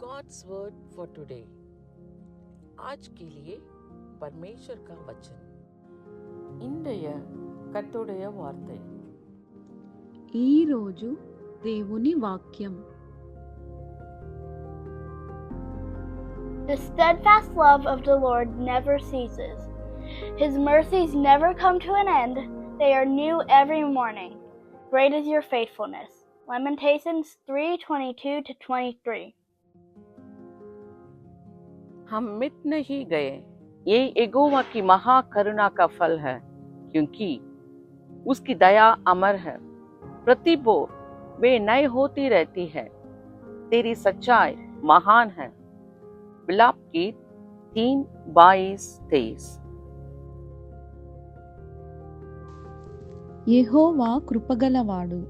God's word for today. आज के लिए परमेश्वर का वचन. இன்றைய கர்த்தருடைய வார்த்தை. ఈరోజు దేవుని వాక్యం. The steadfast love of the Lord never ceases. His mercies never come to an end. They are new every morning. Great is your faithfulness. Lamentations 3:22-23. हम मिट नहीं गए, ये यहोवा की महा करुणा का फल है, क्योंकि उसकी दया अमर है. प्रतिभो वे नए होती रहती है. तेरी सच्चाई महान है. विलाप गीत 3:22-23. యెహోవా కృపగలవాడు,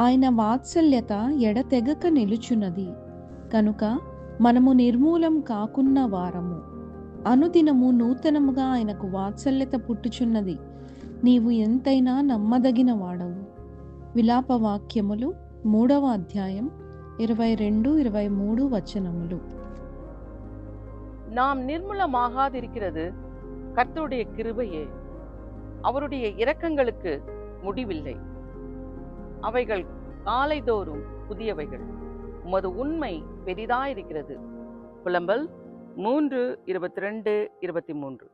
ఆయన వాత్సల్యత ఎడతెగక నిలుచున్నది. కనుక మనము నిర్మూలం కాకున్న వారము. అనుదినము నూతనముగా ఆయనకు వాత్సల్యత పుట్టుచున్నది. నీవు ఎంతైనా నమ్మదగిన వాడవు. విలాప వాక్యములు 3వ అధ్యాయం 22-23 వచనములు. நாம் நிர்மூலமாகாதிருக்கிறது கர்த்தருடைய கிருபையே. அவருடைய இரக்கங்களுக்கு முடிவில்லை. அவைகள் காலைதோறும் புதியவைகள். உமது உண்மை பெரிதாயிருக்கிறது. புலம்பல் 3:22-23.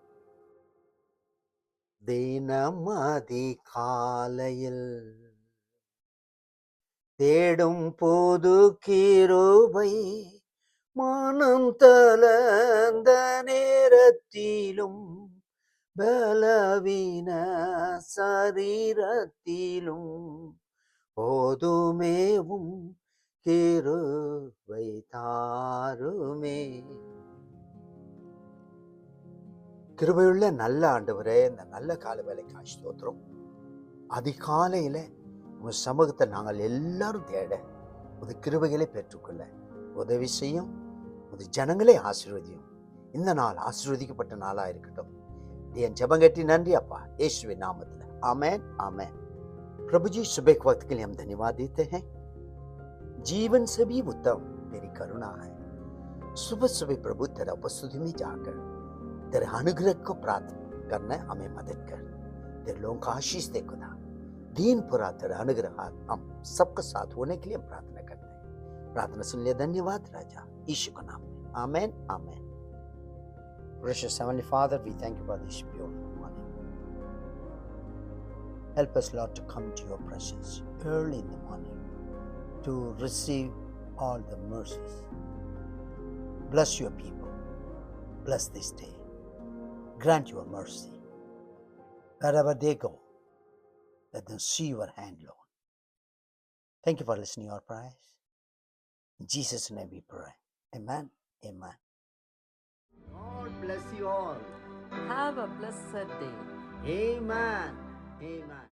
தினமதி காலையில் தேடும் போது கிருபை, மனம் தளர்ந்த நேரத்திலும் பலவீன சரீரத்திலும் போதுமேவும் கிருபை தாருமே. கிருபையுள்ள நல்ல ஆண்டவரே, இந்த நல்ல கால வேலைக்கு ஸ்தோத்திரம். அதிகாலையில உங்க சமூகத்தை நாங்கள் எல்லாரும் தேட ஒரு கிருபைகளை பெற்றுக்கொள்ள உதவி செய்யும். ஒரு ஜனங்களை ஆசீர்வதியும். இந்த நாள் ஆசீர்வதிக்கப்பட்ட நாளா இருக்கட்டும். என் ஜெபம் கேட்டி நன்றி அப்பா, यीशुविன் नामத்தில் आमेन आमेन. प्रभु जी, सुबह के वक्त के लिए हम धन्यवाद देते हैं. जीवन से भी उत्तम तेरी करुणा है. सुबह सुबह प्रभु तेरा उपस्थिति में जाकर तेरे अनुग्रह को प्राप्त करना हमें मदद कर. तेरे लोगों का आशीष दे खुदा. दिन पूरा तेरा अनुग्रह हम सबके साथ होने के लिए प्रार्थना करते हैं. प्रार्थना सुन लिया, धन्यवाद राजा, यीशु के नाम में आमेन आमेन. Precious Heavenly Father, we thank you for this beautiful morning. Help us, Lord, to come to your presence early in the morning to receive all the mercies. Bless your people. Bless this day. Grant your mercy. Wherever they go, let them see your hand, Lord. Thank you for listening to our prayers. In Jesus' name we pray. Amen. Amen. God bless you all. Have a blessed day. Amen. Amen.